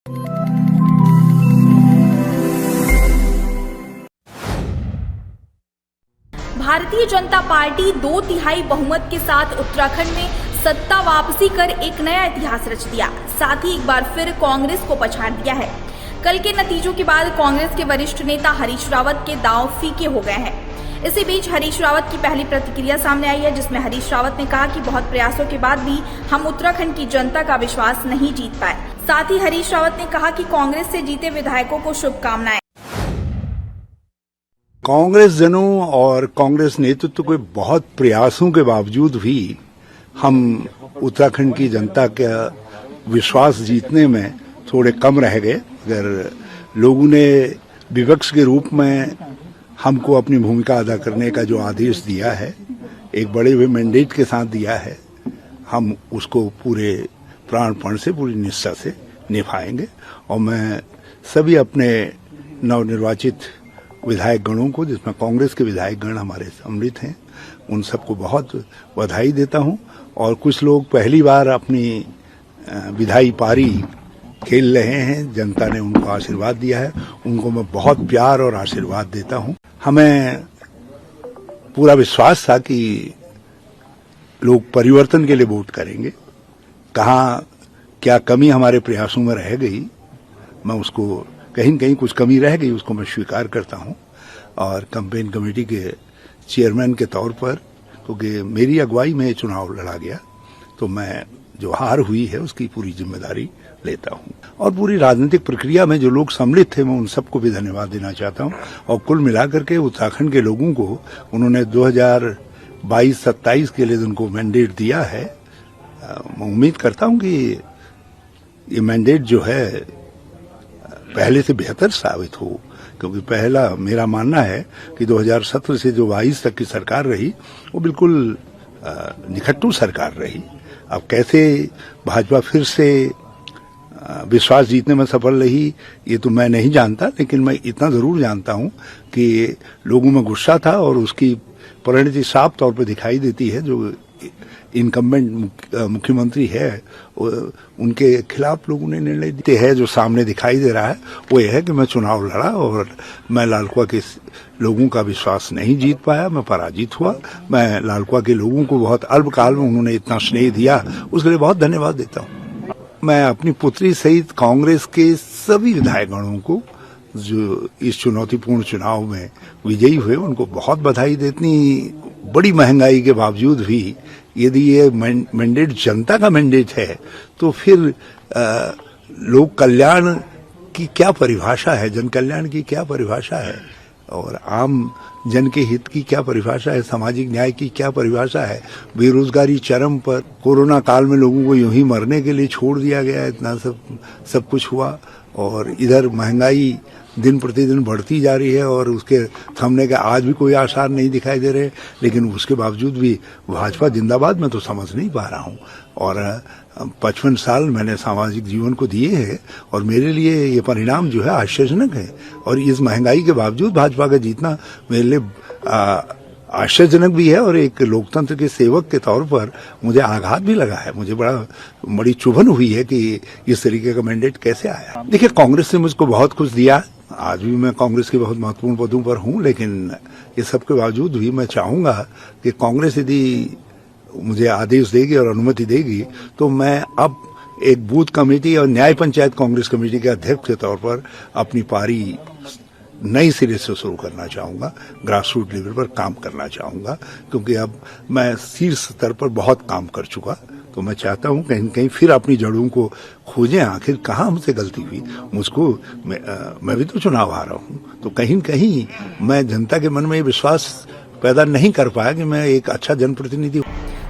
Bharatiya Janata party 2/3 बहुमत के साथ उत्तराखंड में सत्ता वापसी कर एक नया इतिहास रच दिया। साथ ही एक बार फिर कांग्रेस को पछाड़ दिया है। कल के नतीजों के बाद कांग्रेस के वरिष्ठ नेता हरीश रावत के दांव फीके हो गए हैं। इसी बीच हरीश रावत की पहली प्रतिक्रिया सामने आई है, जिसमें हरीश रावत ने कहा कि बहुत प्रयासों के बाद भी हम उत्तराखंड की जनता का विश्वास नहीं जीत पाए। साथ ही हरीश रावत ने कहा कि कांग्रेस से जीते विधायकों को शुभकामनाएं। कांग्रेस जनों और कांग्रेस नेतृत्व के बहुत प्रयासों के बावजूद भी हम उत्तराखंड की जनता का विश्वास जीतने में थोड़े कम रह गए। अगर लोगों ने विपक्ष के रूप में हमको अपनी भूमिका अदा करने का जो आदेश दिया है, एक बड़े हुए मैंडेट के साथ दिया है, हम उसको पूरे प्राणपण से, पूरी निष्ठा से निभाएंगे। और मैं सभी अपने नवनिर्वाचित विधायक गणों को, जिसमें कांग्रेस के विधायक गण हमारे सम्मिलित हैं, उन सबको बहुत बधाई देता हूं। और कुछ लोग पहली बार अपनी विधायी पारी खेल रहे हैं, जनता ने उनको आशीर्वाद दिया है, उनको मैं बहुत प्यार और आशीर्वाद देता हूं। हमें पूरा विश्वास था कि लोग परिवर्तन के लिए वोट करेंगे। कहाँ क्या कमी हमारे प्रयासों में रह गई, मैं उसको कहीं न कहीं कुछ कमी रह गई, उसको मैं स्वीकार करता हूं। और कैंपेन कमेटी के चेयरमैन के तौर पर, क्योंकि मेरी अगुवाई में चुनाव लड़ा गया, तो मैं जो हार हुई है उसकी पूरी जिम्मेदारी लेता हूं। और पूरी राजनीतिक प्रक्रिया में जो लोग सम्मिलित थे, मैं उन सबको भी धन्यवाद देना चाहता हूं। और कुल मिलाकर के उत्तराखंड के लोगों को उन्होंने 2022-27 के लिए उनको मैंडेट दिया है। मैं उम्मीद करता हूं कि ये मैंडेट जो है पहले से बेहतर साबित हो, क्योंकि पहला मेरा मानना है कि 2017 से जो 22 तक की सरकार रही, वो बिल्कुल निखट्टू सरकार रही। अब कैसे भाजपा फिर से विश्वास जीतने में सफल रही, ये तो मैं नहीं जानता, लेकिन मैं इतना जरूर जानता हूं कि लोगों में गुस्सा था और उसकी परिणति साफ तौर पर दिखाई देती है। जो इनकम्बेंट मुख्यमंत्री है, उनके खिलाफ लोगों ने निर्णय दिए है। जो सामने दिखाई दे रहा है वो यह है कि मैं चुनाव लड़ा और मैं लालकुआ के लोगों का विश्वास नहीं जीत पाया, मैं पराजित हुआ। मैं लालकुआ के लोगों को बहुत अल्पकाल में उन्होंने इतना स्नेह दिया, उसके लिए बहुत धन्यवाद देता हूं। मैं अपनी पुत्री सहित कांग्रेस के सभी विधायकगणों को जो इस चुनौतीपूर्ण चुनाव में विजयी हुए, उनको बहुत बधाई देती। बड़ी महंगाई के बावजूद भी यदि ये मैंडेट जनता का मैंडेट है, तो फिर लोक कल्याण की क्या परिभाषा है, जन कल्याण की क्या परिभाषा है, और आम जन के हित की क्या परिभाषा है, सामाजिक न्याय की क्या परिभाषा है। बेरोजगारी चरम पर, कोरोना काल में लोगों को यूं ही मरने के लिए छोड़ दिया गया, इतना सब कुछ हुआ। और इधर महंगाई दिन प्रतिदिन बढ़ती जा रही है और उसके थमने के आज भी कोई आसार नहीं दिखाई दे रहे। लेकिन उसके बावजूद भी भाजपा जिंदाबाद मैं तो समझ नहीं पा रहा हूँ। और 55 साल मैंने सामाजिक जीवन को दिए हैं और मेरे लिए ये परिणाम जो है आश्चर्यजनक है। और इस महंगाई के बावजूद भाजपा का जीतना मेरे लिए आश्चर्यजनक भी है, और एक लोकतंत्र के सेवक के तौर पर मुझे आघात भी लगा है। मुझे बड़ी चुभन हुई है कि इस तरीके का मैंडेट कैसे आया। देखिए, कांग्रेस ने मुझको बहुत कुछ दिया, आज भी मैं कांग्रेस के बहुत महत्वपूर्ण पदों पर हूं, लेकिन ये सब के बावजूद भी मैं चाहूंगा कि कांग्रेस यदि मुझे आदेश देगी और अनुमति देगी, तो मैं अब एक बूथ कमेटी और न्याय पंचायत कांग्रेस कमेटी के अध्यक्ष के तौर पर अपनी पारी नई सिरे से शुरू करना चाहूंगा, ग्रास रूट लेवल पर काम करना चाहूंगा। क्योंकि अब मैं शीर्ष स्तर पर बहुत काम कर चुका, तो मैं चाहता हूं कहीं कहीं फिर अपनी जड़ों को खोजें, आखिर कहाँ हमसे गलती हुई। मुझको मैं भी तो चुनाव हारा हूं, तो कहीं कहीं मैं जनता के मन में ये विश्वास पैदा नहीं कर पाया कि मैं एक अच्छा जनप्रतिनिधि हूं।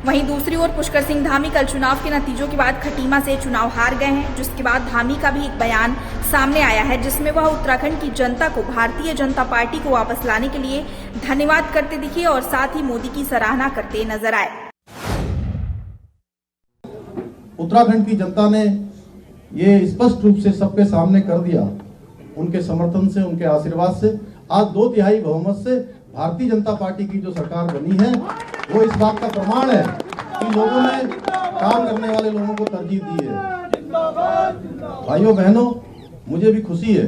वहीं दूसरी ओर पुष्कर सिंह धामी कल चुनाव के नतीजों के बाद खटीमा से चुनाव हार गए हैं, जिसके बाद धामी का भी एक बयान सामने आया है, जिसमें वह उत्तराखंड की जनता को भारतीय जनता पार्टी को वापस लाने के लिए धन्यवाद करते दिखे और साथ ही मोदी की सराहना करते नजर आए। उत्तराखंड की जनता ने ये स्पष्ट रूप से सबके सामने कर दिया, उनके समर्थन से, उनके आशीर्वाद से आज 2/3 बहुमत से भारतीय जनता पार्टी की जो सरकार बनी है, वो इस बात का प्रमाण है कि लोगों ने काम करने वाले लोगों को तरजीह दी है। भाइयों बहनों, मुझे भी खुशी है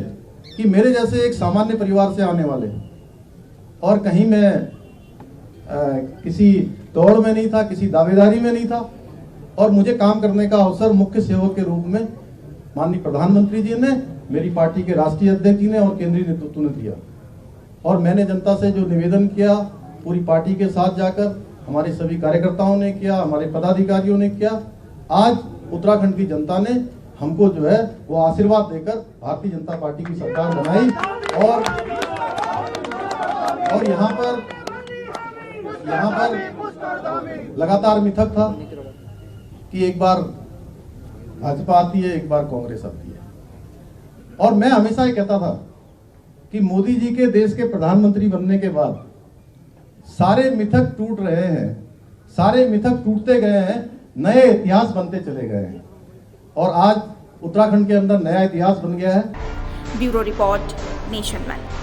कि मेरे जैसे एक सामान्य परिवार से आने वाले, और कहीं मैं किसी दौड़ में नहीं था, किसी दावेदारी में नहीं था, और मुझे काम करने का अवसर मुख्य सेवक के रूप में माननीय प्रधानमंत्री जी ने, मेरी पार्टी के राष्ट्रीय अध्यक्ष जी ने और केंद्रीय नेतृत्व ने दिया। और मैंने जनता से जो निवेदन किया, पूरी पार्टी के साथ जाकर हमारे सभी कार्यकर्ताओं ने किया, हमारे पदाधिकारियों ने किया, आज उत्तराखंड की जनता ने हमको जो है वो आशीर्वाद देकर भारतीय जनता पार्टी की सरकार बनाई। और यहाँ पर लगातार मिथक था कि एक बार भाजपा आती है, एक बार कांग्रेस आती है, और मैं हमेशा ये कहता था कि मोदी जी के देश के प्रधानमंत्री बनने के बाद सारे मिथक टूट रहे हैं, सारे मिथक टूटते गए हैं, नए इतिहास बनते चले गए हैं, और आज उत्तराखंड के अंदर नया इतिहास बन गया है। Bureau report, nation live.